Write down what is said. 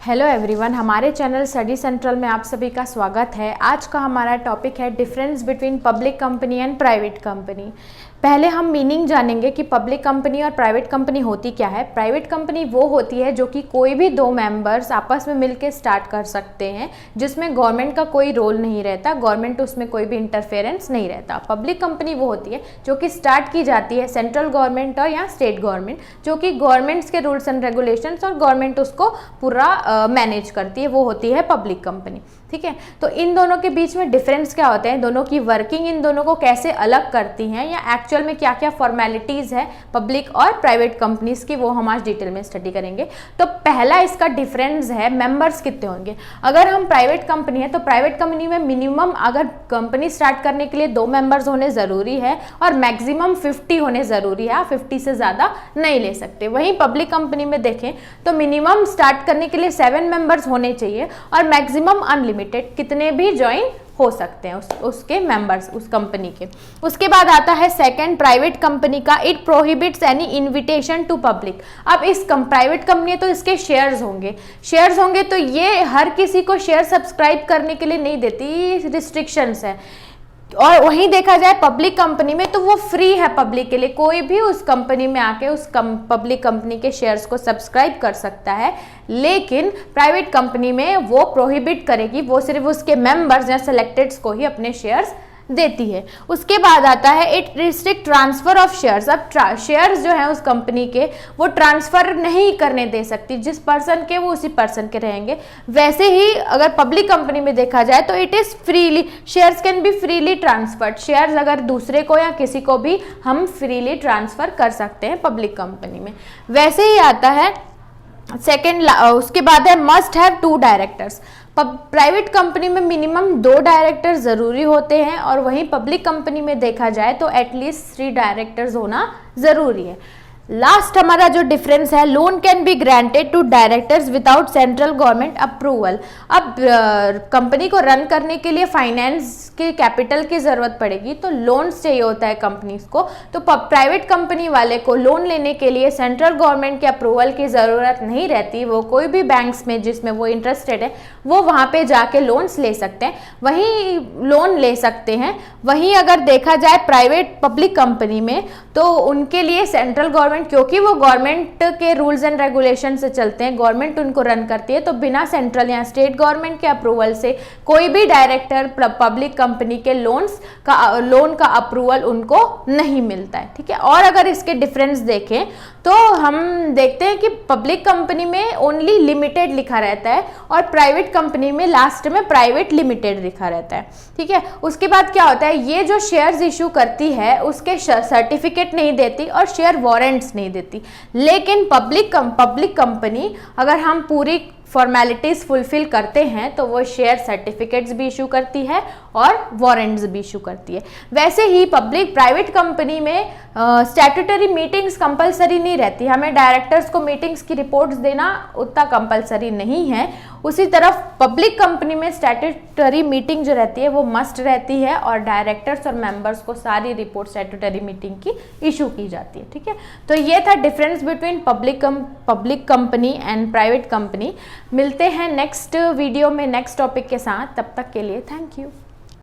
Hello everyone, हमारे channel study central में आप सभी का स्वागत है। आज का हमारा टॉपिक है difference between public company and private company. पहले हम मीनिंग जानेंगे कि पब्लिक कंपनी और प्राइवेट कंपनी होती क्या है। प्राइवेट कंपनी वो होती है जो कि कोई भी दो मेंबर्स आपस में मिलकर स्टार्ट कर सकते हैं, जिसमें गवर्नमेंट का कोई रोल नहीं रहता, गवर्नमेंट उसमें कोई भी इंटरफेरेंस नहीं रहता। पब्लिक कंपनी वो होती है जो कि स्टार्ट की जाती है सेंट्रल गवर्नमेंट और या स्टेट गवर्नमेंट, जो कि गवर्नमेंट्स के रूल्स एंड रेगुलेशंस और गवर्नमेंट उसको पूरा मैनेज करती है, वो होती है पब्लिक कंपनी। ठीक है, तो इन दोनों के बीच में डिफरेंस क्या होते हैं, दोनों की वर्किंग इन दोनों को कैसे अलग करती हैं, या एक्चुअल में क्या क्या फॉर्मेलिटीज है पब्लिक और प्राइवेट कंपनीज की, वो हम आज डिटेल में स्टडी करेंगे। तो पहला इसका डिफरेंस है मेंबर्स कितने होंगे। अगर हम प्राइवेट कंपनी है तो प्राइवेट कंपनी में मिनिमम अगर कंपनी स्टार्ट करने के लिए 2 मेंबर्स होने जरूरी है और मैक्सिमम 50 होने जरूरी है, आप 50 से ज्यादा नहीं ले सकते। वहीं पब्लिक कंपनी में देखें तो मिनिमम स्टार्ट करने के लिए 7 मेंबर्स होने चाहिए और मैक्सिमम अनलिमिटेड कितने भी ज्वाइन हो सकते हैं उसके मेंबर्स उस कंपनी के। उसके बाद आता है सेकंड प्राइवेट कंपनी का, it prohibits any invitation to public. अब इस प्राइवेट कंपनी है तो इसके शेयर्स होंगे तो ये हर किसी को शेयर सब्सक्राइब करने के लिए नहीं देती, रिस्ट्रिक्शंस है। और वहीं देखा जाए पब्लिक कंपनी में तो वो फ्री है पब्लिक के लिए, कोई भी उस कंपनी में आके उस पब्लिक कंपनी के शेयर्स को सब्सक्राइब कर सकता है। लेकिन प्राइवेट कंपनी में वो प्रोहिबिट करेगी, वो सिर्फ उसके मेंबर्स या सिलेक्टेड्स को ही अपने शेयर्स देती है। उसके बाद आता है it restrict transfer of shares. अब शेयर्स जो है उस कंपनी के वो ट्रांसफर नहीं करने दे सकती, जिस पर्सन के वो उसी पर्सन के रहेंगे। वैसे ही अगर पब्लिक कंपनी में देखा जाए तो it is freely, shares can be freely transferred. Shares अगर दूसरे को या किसी को भी हम फ्रीली ट्रांसफर कर सकते हैं पब्लिक कंपनी में। वैसे ही आता है सेकेंड, उसके बाद है must have 2 directors. Private company में मिनिमम 2 डायरेक्टर जरूरी होते हैं और वहीं पब्लिक कंपनी में देखा जाए तो एटलीस्ट 3 डायरेक्टर्स होना जरूरी है। लास्ट हमारा जो डिफरेंस है, loan can be granted to directors without central government approval. अब कंपनी को रन करने के लिए फाइनेंस के कैपिटल की जरूरत पड़ेगी, तो लोन्स चाहिए होता है कंपनीज को। तो प्राइवेट कंपनी वाले को लोन लेने के लिए सेंट्रल गवर्नमेंट के अप्रूवल की जरूरत नहीं रहती। वो कोई भी बैंक्स में जिसमें वो इंटरेस्टेड है वो वहां पे जाके लोन्स ले सकते हैं, वहीं लोन ले सकते हैं। वहीं अगर देखा जाए प्राइवेट पब्लिक कंपनी में तो उनके लिए सेंट्रल गवर्नमेंट, क्योंकि वो गवर्नमेंट के रूल्स एंड रेगुलेशन से चलते हैं, गवर्नमेंट उनको रन करती है, तो बिना सेंट्रल या स्टेट गवर्नमेंट के अप्रूवल से कोई भी डायरेक्टर पब्लिक कंपनी के लोन का अप्रूवल उनको नहीं मिलता है। ठीक है, और अगर इसके डिफरेंस देखें तो हम देखते हैं कि पब्लिक कंपनी में ओनली लिमिटेड लिखा रहता है और प्राइवेट कंपनी में लास्ट में प्राइवेट लिमिटेड लिखा रहता है। ठीक है, उसके बाद क्या होता है, ये जो शेयर्स इशू करती है उसके सर्टिफिकेट नहीं देती और शेयर वारंट्स नहीं देती। लेकिन पब्लिक कंपनी अगर हम पूरी फॉर्मेलिटीज फुलफिल करते हैं तो वो शेयर सर्टिफिकेट्स भी इशू करती है और वारंट्स भी इशू करती है। वैसे ही प्राइवेट कंपनी में स्टैट्यूटरी मीटिंग्स कंपलसरी नहीं रहती, हमें डायरेक्टर्स को मीटिंग्स की रिपोर्ट्स देना उतना कंपलसरी नहीं है। उसी तरफ पब्लिक कंपनी में स्टैट्यूटरी मीटिंग जो रहती है वो मस्ट रहती है और डायरेक्टर्स और मेंबर्स को सारी रिपोर्ट स्टैट्यूटरी मीटिंग की इशू की जाती है। ठीक है, तो ये था difference between public company and private company. मिलते हैं नेक्स्ट वीडियो में नेक्स्ट टॉपिक के साथ, तब तक के लिए थैंक यू।